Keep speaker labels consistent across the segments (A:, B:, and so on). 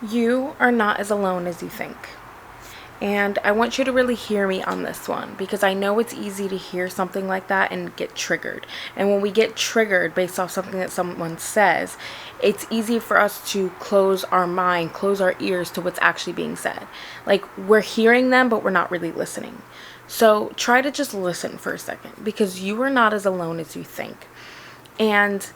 A: You are not as alone as you think. And I want you to really hear me on this one, because I know it's easy to hear something like that and get triggered. And when we get triggered based off something that someone says, it's easy for us to close our mind, close our ears to what's actually being said. Like, we're hearing them, but we're not really listening. So try to just listen for a second, because you are not as alone as you think. And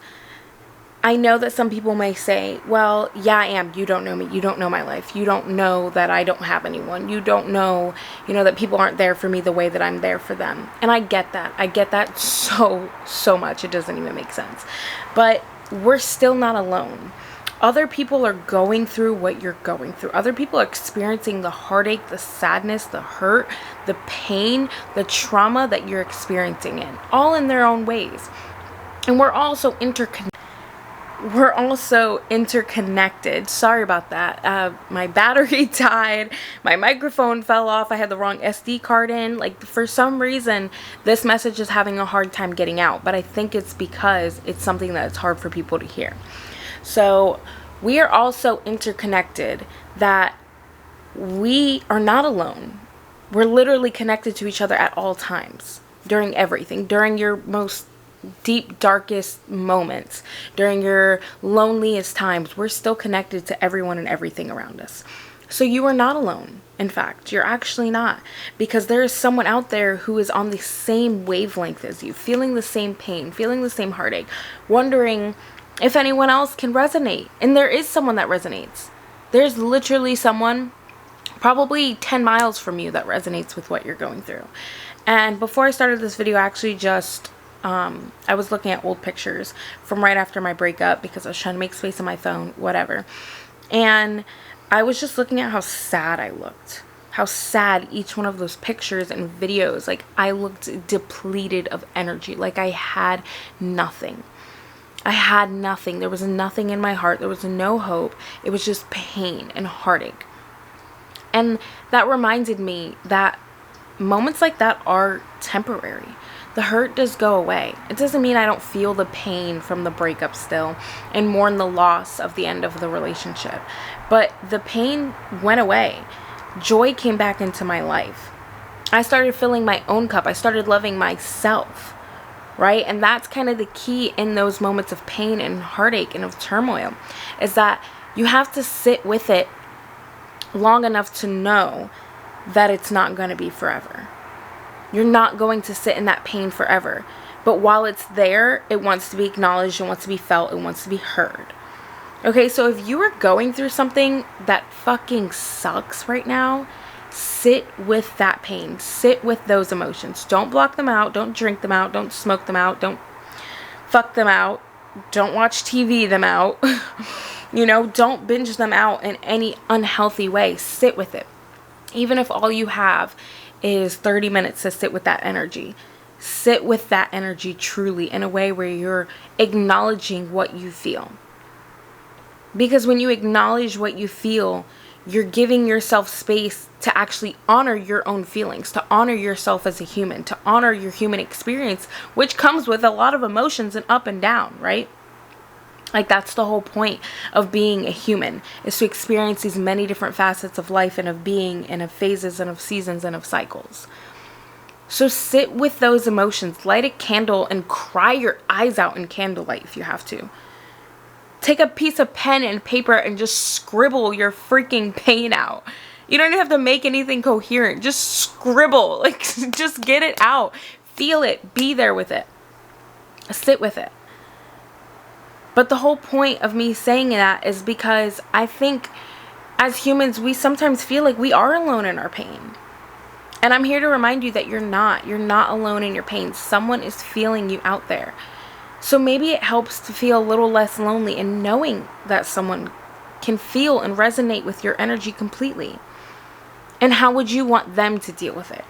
A: I know that some people may say, well, yeah, I am. You don't know me. You don't know my life. You don't know that I don't have anyone. You don't know, that people aren't there for me the way that I'm there for them. And I get that. I get that so much. It doesn't even make sense. But we're still not alone. Other people are going through what you're going through. Other people are experiencing the heartache, the sadness, the hurt, the pain, the trauma that you're experiencing all in their own ways. And we're also interconnected. Sorry about that. My battery died. My microphone fell off. I had the wrong SD card in. For some reason, this message is having a hard time getting out. But I think it's because it's something that's hard for people to hear. So we are also interconnected, that we are not alone. We're literally connected to each other at all times, during everything, during your most deep, darkest moments, during your loneliest times. We're still connected to everyone and everything around us. So you are not alone. In fact, you're actually not, because there is someone out there who is on the same wavelength as you, feeling the same pain, feeling the same heartache, wondering if anyone else can resonate. And there is someone that resonates. There's literally someone probably 10 miles from you that resonates with what you're going through. And before I started this video, I actually I was looking at old pictures from right after my breakup, because I was trying to make space on my phone, whatever. And I was just looking at how sad I looked. How sad each one of those pictures and videos, I looked depleted of energy. I had nothing. I had nothing. There was nothing in my heart. There was no hope. It was just pain and heartache. And that reminded me that moments like that are temporary. The hurt does go away. It doesn't mean I don't feel the pain from the breakup still and mourn the loss of the end of the relationship. But the pain went away. Joy came back into my life. I started filling my own cup. I started loving myself, right? And that's kind of the key in those moments of pain and heartache and of turmoil, is that you have to sit with it long enough to know that it's not going to be forever. You're not going to sit in that pain forever. But while it's there, it wants to be acknowledged, it wants to be felt, it wants to be heard. Okay, so if you are going through something that fucking sucks right now, sit with that pain. Sit with those emotions. Don't block them out. Don't drink them out. Don't smoke them out. Don't fuck them out. Don't watch TV them out. Don't binge them out in any unhealthy way. Sit with it. Even if all you have is 30 minutes to sit with that energy. Sit with that energy truly in a way where you're acknowledging what you feel. Because when you acknowledge what you feel, you're giving yourself space to actually honor your own feelings, to honor yourself as a human, to honor your human experience, which comes with a lot of emotions and up and down, right? That's the whole point of being a human, is to experience these many different facets of life and of being and of phases and of seasons and of cycles. So sit with those emotions, light a candle and cry your eyes out in candlelight if you have to. Take a piece of pen and paper and just scribble your freaking pain out. You don't even have to make anything coherent. Just scribble, just get it out. Feel it, be there with it. Sit with it. But the whole point of me saying that is because I think as humans, we sometimes feel like we are alone in our pain. And I'm here to remind you that you're not. You're not alone in your pain. Someone is feeling you out there. So maybe it helps to feel a little less lonely in knowing that someone can feel and resonate with your energy completely. And how would you want them to deal with it?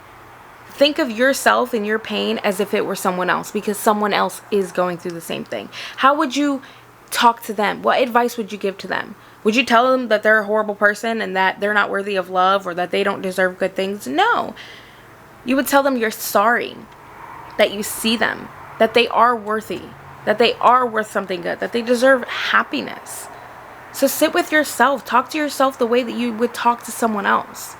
A: Think of yourself and your pain as if it were someone else, because someone else is going through the same thing. How would you talk to them? What advice would you give to them? Would you tell them that they're a horrible person and that they're not worthy of love or that they don't deserve good things? No. You would tell them you're sorry, that you see them, that they are worthy, that they are worth something good, that they deserve happiness. So sit with yourself. Talk to yourself the way that you would talk to someone else.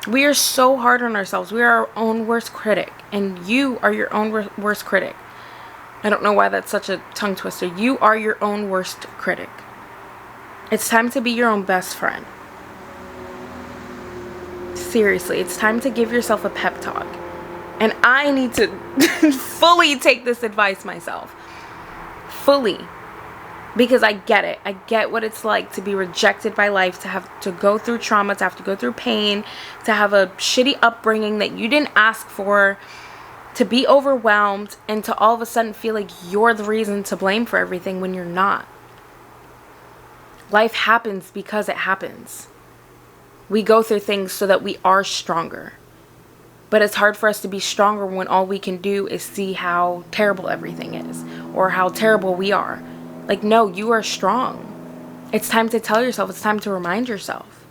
A: We are so hard on ourselves. We are our own worst critic. And you are your own worst critic. I don't know why that's such a tongue twister. You are your own worst critic. It's time to be your own best friend. Seriously, it's time to give yourself a pep talk. And I need to fully take this advice myself. Fully. Because I get it. I get what it's like to be rejected by life, to have to go through trauma, to have to go through pain, to have a shitty upbringing that you didn't ask for, to be overwhelmed, and to all of a sudden feel like you're the reason to blame for everything when you're not. Life happens because it happens. We go through things so that we are stronger. But it's hard for us to be stronger when all we can do is see how terrible everything is, or how terrible we are. Like, no, you are strong. It's time to tell yourself. It's time to remind yourself.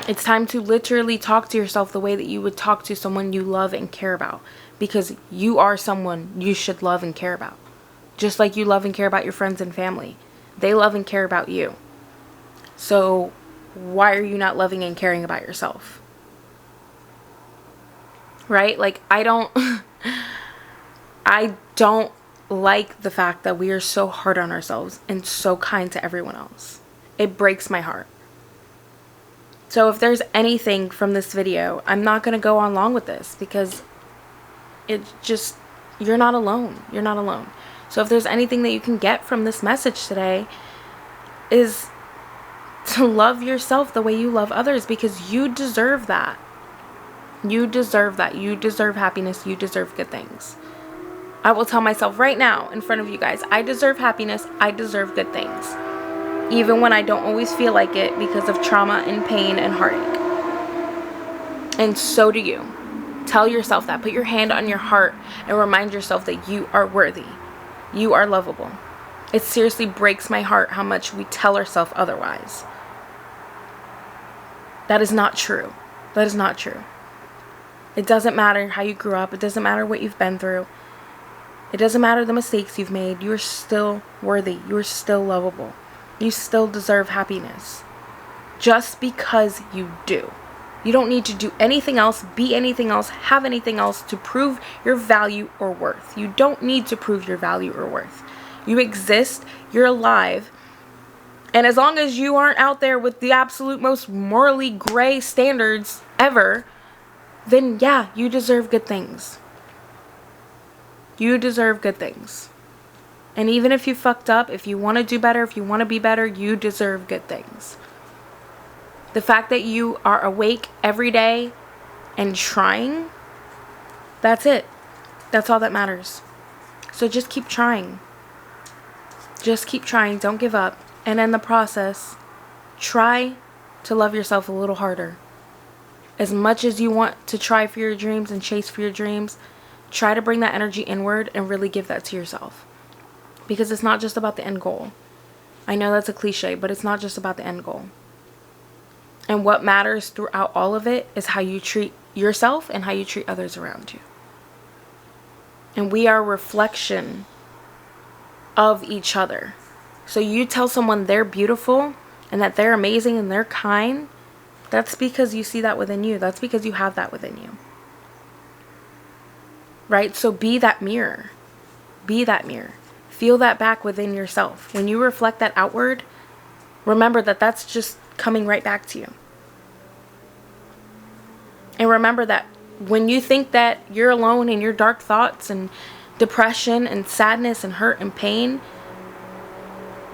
A: It's time to literally talk to yourself the way that you would talk to someone you love and care about. Because you are someone you should love and care about. Just like you love and care about your friends and family. They love and care about you. So why are you not loving and caring about yourself? Right? Like, I don't like the fact that we are so hard on ourselves and so kind to everyone else. It breaks my heart. So if there's anything from this video, I'm not going to go on long with this because you're not alone. You're not alone. So if there's anything that you can get from this message today, is to love yourself the way you love others, because you deserve that. You deserve that. You deserve happiness. You deserve good things. I will tell myself right now in front of you guys, I deserve happiness. I deserve good things. Even when I don't always feel like it because of trauma and pain and heartache. And so do you. Tell yourself that. Put your hand on your heart and remind yourself that you are worthy. You are lovable. It seriously breaks my heart how much we tell ourselves otherwise. That is not true. That is not true. It doesn't matter how you grew up. It doesn't matter what you've been through. It doesn't matter the mistakes you've made. You are still worthy. You are still lovable. You still deserve happiness. Just because you do. You don't need to do anything else, be anything else, have anything else to prove your value or worth. You don't need to prove your value or worth. You exist. You're alive. And as long as you aren't out there with the absolute most morally gray standards ever, then yeah, you deserve good things. You deserve good things. And even if you fucked up, if you want to do better, if you want to be better, you deserve good things. The fact that you are awake every day and trying, that's it. That's all that matters. So just keep trying. Just keep trying. Don't give up. And in the process, try to love yourself a little harder. As much as you want to try for your dreams and chase for your dreams, try to bring that energy inward and really give that to yourself. Because it's not just about the end goal. I know that's a cliche, but it's not just about the end goal. And what matters throughout all of it is how you treat yourself and how you treat others around you. And we are a reflection of each other. So you tell someone they're beautiful and that they're amazing and they're kind, that's because you see that within you. That's because you have that within you. Right? So be that mirror. Be that mirror. Feel that back within yourself. When you reflect that outward, remember that that's just coming right back to you. And remember that when you think that you're alone in your dark thoughts and depression and sadness and hurt and pain,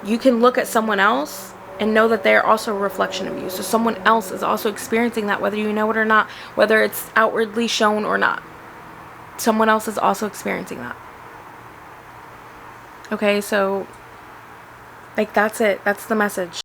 A: you can look at someone else and know that they're also a reflection of you. So someone else is also experiencing that, whether you know it or not, whether it's outwardly shown or not. Someone else is also experiencing that. Okay, so like that's it. That's the message.